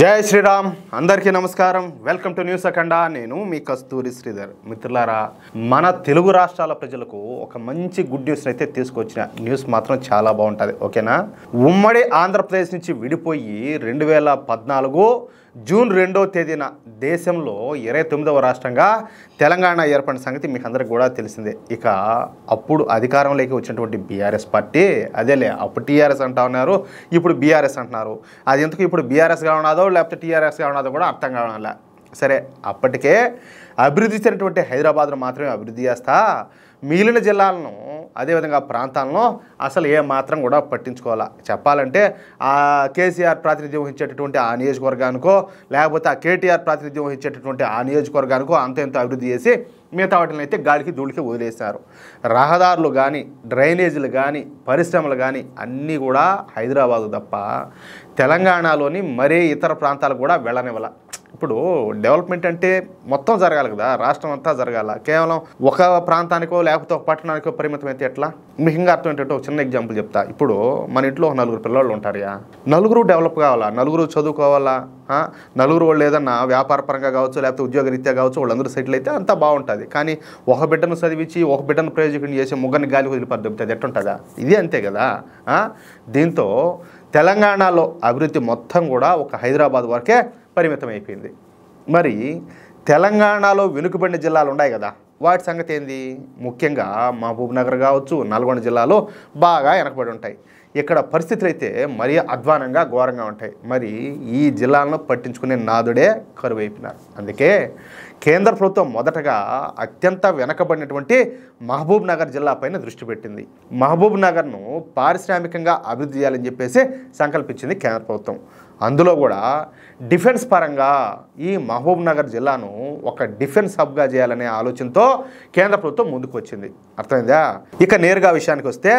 జై శ్రీరామ్ అందరికీ నమస్కారం. వెల్కమ్ టు న్యూస్ అఖండ. నేను మీ కస్తూరి శ్రీధర్. మిత్రులారా, మన తెలుగు రాష్ట్రాల ప్రజలకు ఒక మంచి గుడ్ న్యూస్ అయితే తీసుకొచ్చిన న్యూస్ మాత్రం చాలా బాగుంటుంది. ఓకేనా? ఉమ్మడి ఆంధ్రప్రదేశ్ నుంచి విడిపోయి 2014 జూన్ 2వ తేదీన దేశంలో 29వ రాష్ట్రంగా తెలంగాణ ఏర్పడిన సంగతి మీకు అందరికి కూడా తెలిసిందే. ఇక అప్పుడు అధికారంలోకి వచ్చినటువంటి బీఆర్ఎస్ పార్టీ, అదేలే అప్పుడు టీఆర్ఎస్ అంటా ఉన్నారు, ఇప్పుడు బీఆర్ఎస్ అంటున్నారు. అది ఎందుకు ఇప్పుడు బీఆర్ఎస్గా ఉన్నదో లేకపోతే టీఆర్ఎస్గా ఉన్నదో కూడా అర్థం కావడంలే. సరే, అప్పటికే అభివృద్ధి చెందినటువంటి హైదరాబాద్ను మాత్రమే అభివృద్ధి చేస్తా మిగిలిన జిల్లాలను అదేవిధంగా ప్రాంతాలను అసలు ఏ మాత్రం కూడా పట్టించుకోవాలా. చెప్పాలంటే ఆ కేసీఆర్ ప్రాతినిధ్యం వహించేటటువంటి ఆ నియోజకవర్గానికో లేకపోతే ఆ కేటీఆర్ ప్రాతినిధ్యం వహించేటటువంటి ఆ నియోజకవర్గానికో అంత అభివృద్ధి చేసి మిగతా వాటిని అయితే గాలికి ధూళికి వదిలేశారు. రహదారులు కానీ, డ్రైనేజీలు కానీ, పరిశ్రమలు కానీ అన్నీ కూడా హైదరాబాదు తప్ప తెలంగాణలోని మరే ఇతర ప్రాంతాలకు కూడా వెళ్ళనివ్వాల. ఇప్పుడు డెవలప్మెంట్ అంటే మొత్తం జరగాలి కదా, రాష్ట్రం అంతా జరగాల. కేవలం ఒక ప్రాంతానికో లేకపోతే ఒక పట్టణానికో పరిమితం అయితే ఎట్లా? మీకు ఇంకా అర్థం ఏంటంటే ఒక చిన్న ఎగ్జాంపుల్ చెప్తా. ఇప్పుడు మన ఇంట్లో ఒక 4 పిల్లలు ఉంటారు. నలుగురు డెవలప్ కావాలా, నలుగురు చదువుకోవాలా, నలుగురు వాళ్ళు ఏదన్నా వ్యాపార పరంగా కావచ్చు లేకపోతే ఉద్యోగరీత్యా కావచ్చు వాళ్ళందరూ సెటిల్ అయితే అంతా బాగుంటుంది. కానీ ఒక బిడ్డను చదివించి ఒక బిడ్డను ప్రయోజకుని చేసి ముగ్గురిని గాలి వదిలిపడుతుంది ఎట్టుంటుందా? ఇది అంతే కదా. దీంతో తెలంగాణలో అభివృద్ధి మొత్తం కూడా ఒక హైదరాబాద్ వరకే పరిమితం అయిపోయింది. మరి తెలంగాణలో వెనుకబడిన జిల్లాలు ఉన్నాయి కదా, వాటి సంగతి ఏంది? ముఖ్యంగా మహబూబ్ నగర్ కావచ్చు, నల్గొండ జిల్లాలో బాగా వెనకబడి ఉంటాయి. ఇక్కడ పరిస్థితులు అయితే మరీ అధ్వానంగా ఘోరంగా ఉంటాయి. మరి ఈ జిల్లాలను పట్టించుకునే నాదుడే కరువైపోయినారు. అందుకే కేంద్ర ప్రభుత్వం మొదటగా అత్యంత వెనకబడినటువంటి మహబూబ్ నగర్ జిల్లా పైన దృష్టి పెట్టింది. మహబూబ్ నగర్ను పారిశ్రామికంగా అభివృద్ధి చేయాలని చెప్పేసి సంకల్పించింది కేంద్ర ప్రభుత్వం. అందులో కూడా డిఫెన్స్ పరంగా ఈ మహబూబ్ నగర్ జిల్లాను ఒక డిఫెన్స్ హబ్గా చేయాలనే ఆలోచనతో కేంద్ర ప్రభుత్వం ముందుకు వచ్చింది. అర్థమైందా? ఇక నేరుగా విషయానికి వస్తే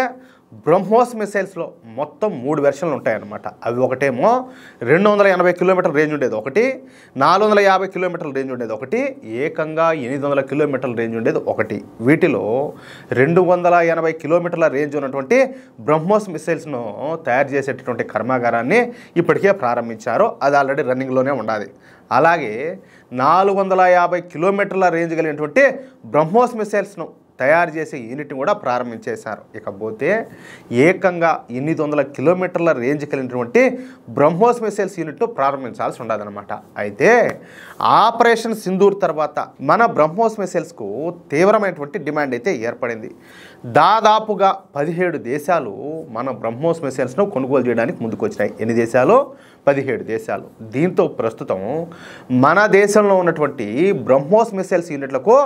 బ్రహ్మోస్ మిసైల్స్లో మొత్తం 3 వెర్షన్లు ఉంటాయన్నమాట. అవి ఒకటేమో 280 కిలోమీటర్ల రేంజ్ ఉండేది ఒకటి, 450 కిలోమీటర్ల రేంజ్ ఉండేది ఒకటి, ఏకంగా 800 కిలోమీటర్ల రేంజ్ ఉండేది ఒకటి. వీటిలో 280 కిలోమీటర్ల రేంజ్ ఉన్నటువంటి బ్రహ్మోస్ మిసైల్స్ను తయారు చేసేటటువంటి కర్మాగారాన్ని ఇప్పటికే ప్రారంభించారు. అది ఆల్రెడీ రన్నింగ్లోనే ఉండాలి. అలాగే 450 కిలోమీటర్ల రేంజ్ కలిగినటువంటి బ్రహ్మోస్ మిసైల్స్ను తయారు చేసే యూనిట్ని కూడా ప్రారంభించేశారు. ఇకపోతే ఏకంగా 800 కిలోమీటర్ల రేంజ్ కలిగినటువంటి బ్రహ్మోస్ మిసైల్స్ యూనిట్ను ప్రారంభించాల్సి ఉండదన్నమాట. అయితే ఆపరేషన్ సింధూర్ తర్వాత మన బ్రహ్మోస్ మిసైల్స్కు తీవ్రమైనటువంటి డిమాండ్ అయితే ఏర్పడింది. దాదాపుగా 17 దేశాలు మన బ్రహ్మోస్ మిసైల్స్ను కొనుగోలు చేయడానికి ముందుకు వచ్చినాయి. ఎన్ని దేశాలు? 17 దేశాలు. దీంతో ప్రస్తుతం మన దేశంలో ఉన్నటువంటి బ్రహ్మోస్ మిసైల్స్ యూనిట్లకు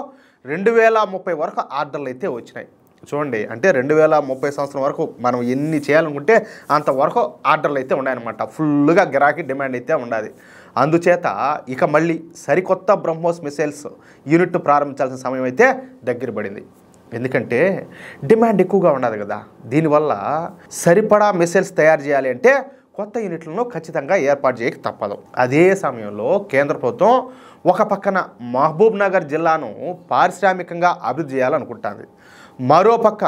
2030 వరకు ఆర్డర్లు అయితే వచ్చినాయి. చూడండి, అంటే 2030 సంవత్సరం వరకు మనం ఎన్ని చేయాలనుకుంటే అంతవరకు ఆర్డర్లు అయితే ఉన్నాయన్నమాట. ఫుల్గా గిరాకీ డిమాండ్ అయితే ఉండాలి. అందుచేత ఇక మళ్ళీ సరికొత్త బ్రహ్మోస్ మిసైల్స్ యూనిట్ ప్రారంభించాల్సిన సమయం అయితే దగ్గర పడింది. ఎందుకంటే డిమాండ్ ఎక్కువగా ఉండదు కదా. దీనివల్ల సరిపడా మిసైల్స్ తయారు చేయాలి అంటే కొత్త యూనిట్లను ఖచ్చితంగా ఏర్పాటు చేయక తప్పదు. అదే సమయంలో కేంద్ర ప్రభుత్వం ఒక పక్కన మహబూబ్ నగర్ జిల్లాను పారిశ్రామికంగా అభివృద్ధి చేయాలనుకుంటుంది. మరోపక్క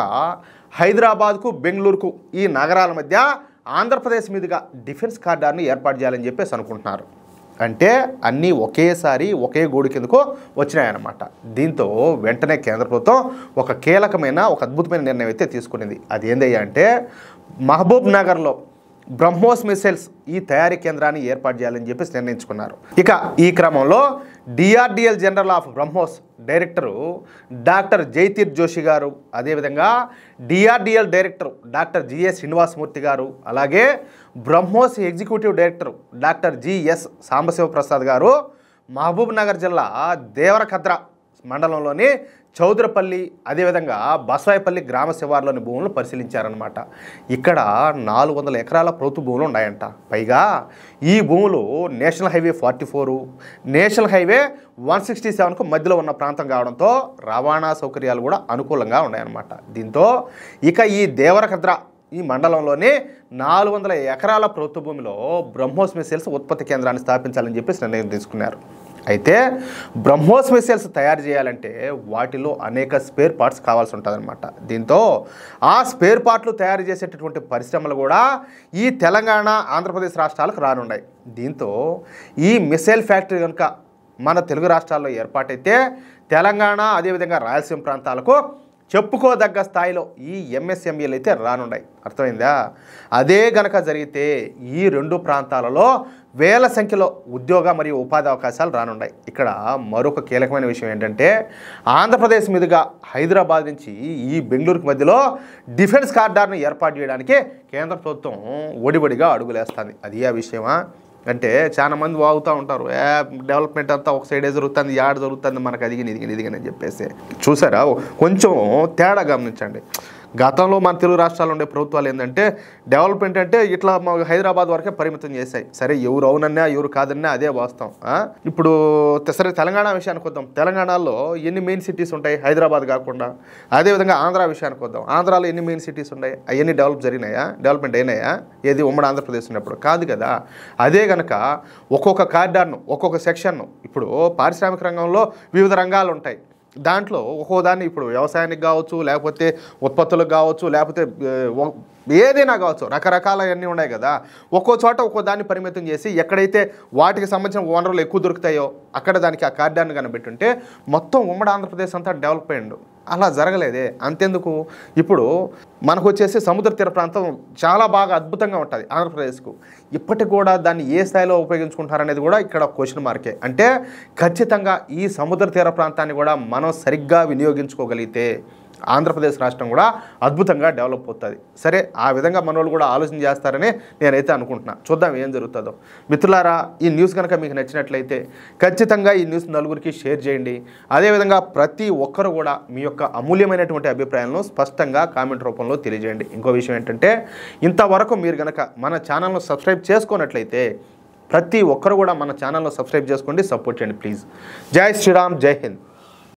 హైదరాబాద్కు, బెంగళూరుకు ఈ నగరాల మధ్య ఆంధ్రప్రదేశ్ మీదుగా డిఫెన్స్ కారిడార్ని ఏర్పాటు చేయాలని చెప్పేసి అనుకుంటున్నారు. అంటే అన్నీ ఒకేసారి ఒకే గూడు కిందకు వచ్చినాయన్నమాట. దీంతో వెంటనే కేంద్ర ప్రభుత్వం ఒక కీలకమైన ఒక అద్భుతమైన నిర్ణయం అయితే తీసుకునింది. అది ఏందయ్యా అంటే మహబూబ్ నగర్లో బ్రహ్మోస్ మిసైల్స్ ఈ తయారీ కేంద్రాన్ని ఏర్పాటు చేయాలని చెప్పేసి నిర్ణయించుకున్నారు. ఇక ఈ క్రమంలో DRDL general of BrahMos director doctor Jaiteerth Joshi garu, అదేవిధంగా DRDL director doctor GS Srinivasamurthy garu, అలాగే BrahMos executive director doctor GS Sambasivaprasad garu Mahabub Nagar జిల్లా దేవరకద్ర మండలంలోని చౌదరపల్లి, అదేవిధంగా బస్వాయిపల్లి గ్రామ శివార్లోని భూములను పరిశీలించారనమాట. ఇక్కడ 400 ఎకరాల ప్రభుత్వ భూములు ఉన్నాయంట. పైగా ఈ భూములు నేషనల్ హైవే 44, నేషనల్ హైవే 167కు మధ్యలో ఉన్న ప్రాంతం కావడంతో రవాణా సౌకర్యాలు కూడా అనుకూలంగా ఉన్నాయన్నమాట. దీంతో ఇక ఈ దేవరకద్ర ఈ మండలంలోనే 400 ఎకరాల ప్రభుత్వ భూమిలో బ్రహ్మోస్ మిసైల్స్ ఉత్పత్తి కేంద్రాన్ని స్థాపించాలని చెప్పేసి నిర్ణయం తీసుకున్నారు. అయితే బ్రహ్మోస్ మిసైల్స్ తయారు చేయాలంటే వాటిలో అనేక స్పేర్ పార్ట్స్ కావాల్సి ఉంటుందన్నమాట. దీంతో ఆ స్పేర్ పార్ట్లు తయారు చేసేటటువంటి పరిశ్రమలు కూడా ఈ తెలంగాణ ఆంధ్రప్రదేశ్ రాష్ట్రాలకు రానున్నాయి. దీంతో ఈ మిసైల్ ఫ్యాక్టరీ కనుక మన తెలుగు రాష్ట్రాల్లో ఏర్పాటైతే తెలంగాణ అదేవిధంగా రాయలసీమ ప్రాంతాలకు చెప్పుకోదగ్గ స్థాయిలో ఈ ఎంఎస్ఎంఈలు అయితే రానున్నాయి. అర్థమైందా? అదే గనక జరిగితే ఈ రెండు ప్రాంతాలలో వేల సంఖ్యలో ఉద్యోగ మరియు ఉపాధి అవకాశాలు రానున్నాయి. ఇక్కడ మరొక కీలకమైన విషయం ఏంటంటే ఆంధ్రప్రదేశ్ మీదుగా హైదరాబాద్ నుంచి ఈ బెంగళూరుకి మధ్యలో డిఫెన్స్ కారిడార్ను ఏర్పాటు చేయడానికి కేంద్ర ప్రభుత్వం ఒడిబడిగా అడుగులేస్తుంది. అది ఆ విషయమా అంటే చాలా మంది వాగుతూ ఉంటారు, డెవలప్మెంట్ అంతా ఒక సైడే జరుగుతుంది, యాడ జరుగుతుంది, మనకు ఇదిగని చెప్పేసి. చూసారా, కొంచెం తేడా గమనించండి. గతంలో మన తెలుగు రాష్ట్రాల్లో ఉండే ప్రభుత్వాలు ఏంటంటే డెవలప్మెంట్ అంటే ఇట్లా హైదరాబాద్ వరకే పరిమితం చేశాయి. సరే, ఎవరు అవునన్నా ఎవరు కాదన్నా అదే వాస్తవం. ఇప్పుడు సరే తెలంగాణ విషయానికి వద్దాం. తెలంగాణలో ఎన్ని మెయిన్ సిటీస్ ఉంటాయి హైదరాబాద్ కాకుండా? అదేవిధంగా ఆంధ్ర విషయానికి వద్దాం. ఆంధ్రాలో ఎన్ని మెయిన్ సిటీస్ ఉన్నాయి? అవన్నీ డెవలప్మెంట్ అయినాయా? ఏది ఉమ్మడి ఆంధ్రప్రదేశ్ ఉన్నప్పుడు? కాదు కదా. అదే కనుక ఒక్కొక్క కారిడార్ను ఒక్కొక్క సెక్షన్ను, ఇప్పుడు పారిశ్రామిక రంగంలో వివిధ రంగాలు ఉంటాయి. దాంట్లో ఒక్కో దాన్ని ఇప్పుడు వ్యవసాయానికి కావచ్చు, లేకపోతే ఉత్పత్తులకు కావచ్చు, లేకపోతే ఏదైనా కావచ్చు, రకరకాలవన్నీ ఉన్నాయి కదా. ఒక్కో చోట ఒక్కో దాన్ని పరిమితం చేసి ఎక్కడైతే వాటికి సంబంధించిన వనరులు ఎక్కువ దొరుకుతాయో అక్కడ దానికి ఆ కార్డాన్ని కనిపెట్టుంటే మొత్తం ఉమ్మడి ఆంధ్రప్రదేశ్ అంతా డెవలప్ అయ్యిండు. అలా జరగలేదే. అంతెందుకు, ఇప్పుడు మనకు వచ్చేసి సముద్ర తీర ప్రాంతం చాలా బాగా అద్భుతంగా ఉంటుంది ఆంధ్రప్రదేశ్కు. ఇప్పటికి కూడా దాన్ని ఏ స్థాయిలో ఉపయోగించుకుంటారనేది కూడా ఇక్కడ క్వశ్చన్ మార్కే. అంటే ఖచ్చితంగా ఈ సముద్ర తీర ప్రాంతాన్ని కూడా మనం సరిగ్గా వినియోగించుకోగలిగితే ఆంధ్రప్రదేశ్ రాష్ట్రం కూడా అద్భుతంగా డెవలప్ అవుతుంది. సరే, ఆ విధంగా మన వాళ్ళు కూడా ఆలోచన చేస్తారని నేనైతే అనుకుంటున్నా. చూద్దాం ఏం జరుగుతుందో. మిత్రులారా, ఈ న్యూస్ కనుక మీకు నచ్చినట్లయితే ఖచ్చితంగా ఈ న్యూస్ నలుగురికి షేర్ చేయండి. అదేవిధంగా ప్రతి ఒక్కరు కూడా మీ యొక్క అమూల్యమైనటువంటి అభిప్రాయాలను స్పష్టంగా కామెంట్ రూపంలో తెలియజేయండి. ఇంకో విషయం ఏంటంటే, ఇంతవరకు మీరు కనుక మన ఛానల్ను సబ్స్క్రైబ్ చేసుకున్నట్లయితే ప్రతి ఒక్కరు కూడా మన ఛానల్ను సబ్స్క్రైబ్ చేసుకోండి, సపోర్ట్ చేయండి ప్లీజ్. జై శ్రీరామ్, జై హింద్.